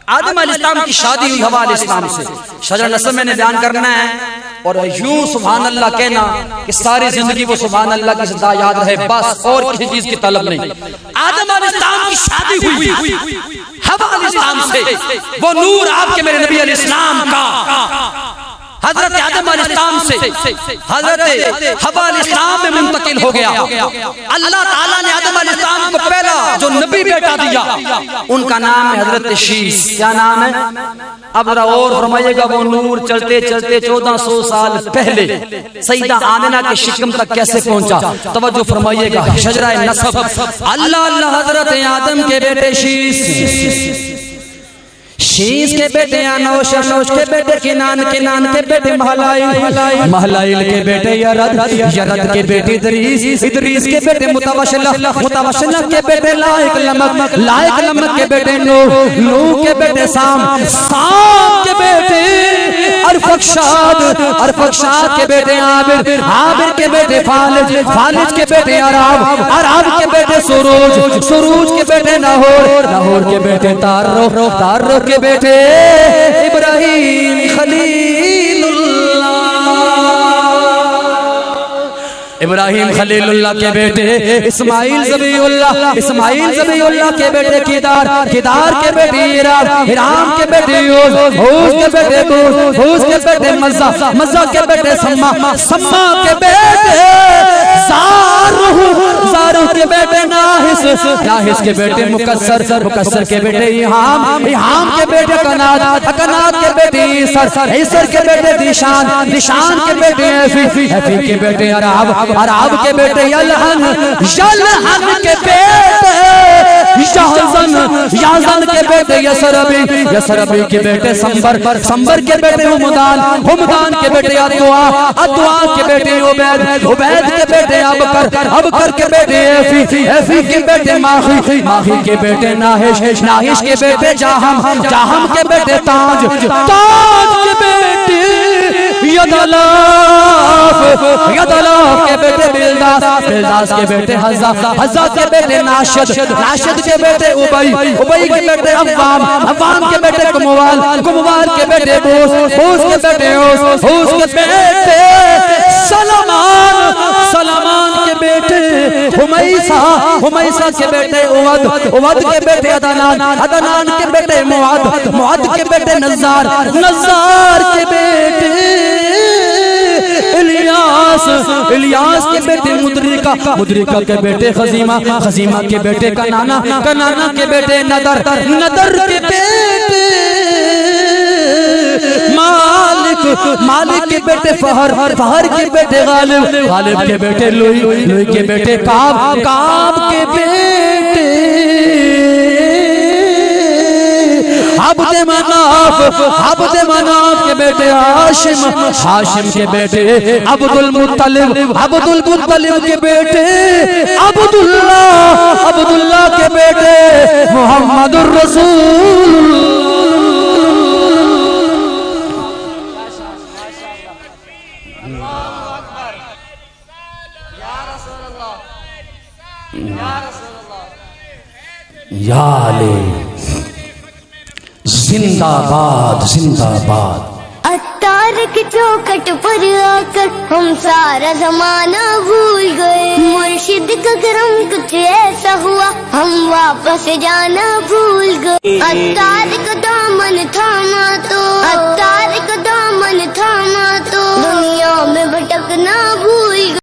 آدم علیہ السلام کی شادی ہوئی حوا علیہ السلام سے. شجر نسب میں نے بیان کرنا ہے اور یوں سبحان اللہ کہنا کہ ساری زندگی وہ سبحان اللہ کی صدا یاد رہے، بس اور کسی چیز کی طلب نہیں. آدم علیہ السلام کی شادی ہوئی حوا علیہ السلام سے. وہ نور آپ کے میرے نبی علیہ السلام کا حضرت آدم علیہ السلام سے حضرت حوا علیہ السلام میں منتقل ہو گیا. اللہ تعالیٰ نے آدم علیہ السلام کو پہلا جو نبی بیٹا دیا ان کا نام ہے حضرت شیس. کیا نام ہے؟ اب ذرا اور فرمائیے گا. وہ نور چلتے چلتے 1400 سال پہلے سیدہ آمنہ کے شکم تک کیسے پہنچا؟ توجہ فرمائیے گا. شجرہ نسب. اللہ اللہ حضرت آدم کے بیٹے شیس، شیس کے بیٹے انوش، انوش کے بیٹے کنان، کنان کے بیٹے مہلائل، مہلائل کے بیٹے یرد، یرد کے بیٹے ادریس، ادریس کے بیٹے متوشلہ، متوشلہ کے بیٹے لائق لمک، لائق لمک کے بیٹے نوح، نوح کے بیٹے سام، سام کے بیٹے ارفخشاد، ارفخشاد کے بیٹے عابر، عابر کے بیٹے فالج، فالج کے بیٹے عراب، عراب کے بیٹے سروج، سروج کے بیٹے ناہور، ناہور کے بیٹے تارو، تارو کے بیٹے ابراہیم خلیل اللہ، ابراہیم خلیل اللہ کے بیٹے اسماعیل ذبیح اللہ، اسماعیل ذبیح اللہ کے بیٹے کیدار، کیدار کے بیٹے ہیرام، ہیرام کے بیٹے یوز، ہوز کے بیٹے بوز، ہوز کے بیٹے مزہ، مزہ کے بیٹے سما، سما کے بیٹے زارہ، زارہ کے بیٹے ناحس، ناحس کے بیٹے مکسر، مکسر کے بیٹے ایہام، ایہام کے بیٹے کناد، کناد کے بیٹے عیسر، عیسر کے بیٹے دیشان، دیشان کے بیٹے ایفی، ایفی کے بیٹے عراب، عراب کے بیٹے یلحن، یلحن کے بیٹے یازن، یازن کے بیٹے یسربی، یسربی کے بیٹے سمبر، سمبر کے بیٹے ہمدان، ہمدان کے بیٹے ادعا، ادعا کے بیٹے عبید، عبید کے بیٹے ابکر، ابکر کے بیٹے ایفی، ایفی کے بیٹے ماہی، ماہی کے بیٹے ناہش، ناہش کے بیٹے جاہم، جاہم کے بیٹے تاج، تاج کے بیٹے یدلاف، یدلاف کے بیٹے بلداس، بلداس کے بیٹے حزا، حزا کے بیٹے ناشد، ناشد کے بیٹے عبی، عبی کے بیٹے عوام، عوام کے بیٹے کموال، کموال کے بیٹے بوس، بوس کے بیٹے اوس، اوس کے بیٹے سلمان، سلمان کے بیٹے حمیسہ، حمیسہ کے بیٹے اواد، اواد کے بیٹے عدنان، عدنان کے بیٹے معاد، معاد کے بیٹے نزار، نزار کے بیٹے الیاس، الیاس کے بیٹے مدرکہ، مدرکہ کے بیٹے خزیمہ، خزیمہ کے بیٹے کنانا، کنانا کے بیٹے ندر، ندر کے بیٹے مالک، مالک کے بیٹے فہر، فہر کے بیٹے غالب، غالب کے بیٹے لوئی، لوئی کے بیٹے کعب، کعب کے بیٹے عبد مناف، عبد مناف کے بیٹے ہاشم، ہاشم کے بیٹے عبد المطلب، عبد المطلب کے بیٹے عبداللہ، عبداللہ کے بیٹے محمد الرسول. یا علی زندہ باد، زندہ باد. اتار کی چوکٹ پر آ کر ہم سارا زمانہ بھول گئے، مرشد کا کرم کچھ ایسا ہوا ہم واپس جانا بھول گئے. اتار